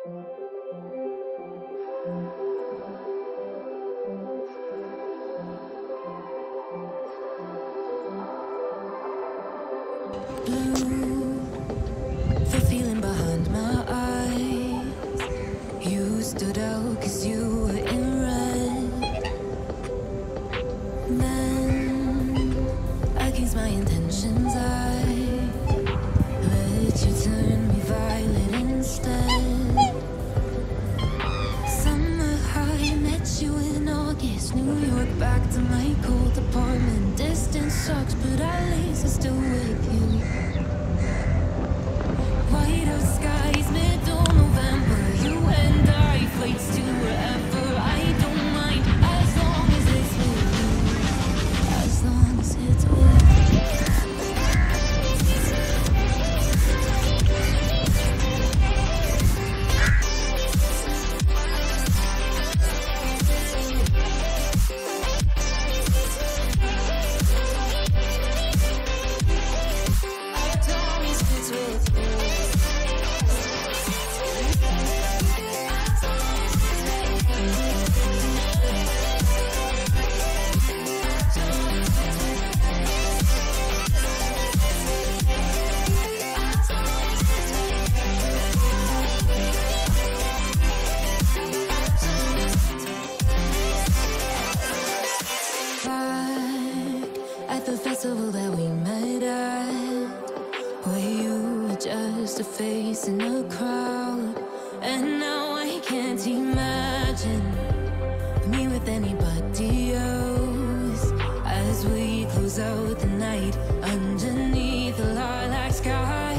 Blue, the feeling behind my eyes. You stood out 'cause you were in red. Then, against my intentions, I let you turn me violet instead. Summer high, met you in August. New York, back to my cold apartment. Distance sucks, but at least I'm still with you. White out skies, middle November. You and I, flights to wherever. I don't mind, as long as it's with you. As long as it's with you. The festival that we met at, where you were just a face in a crowd. And now I can't imagine me with anybody else. As we close out the night underneath the lilac sky.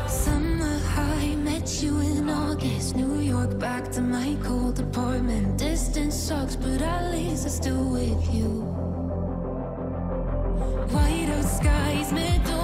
Summer high, met you in August. New York, back to my cold apartment. Distance sucks, but at least I'm still with you. White out skies, middle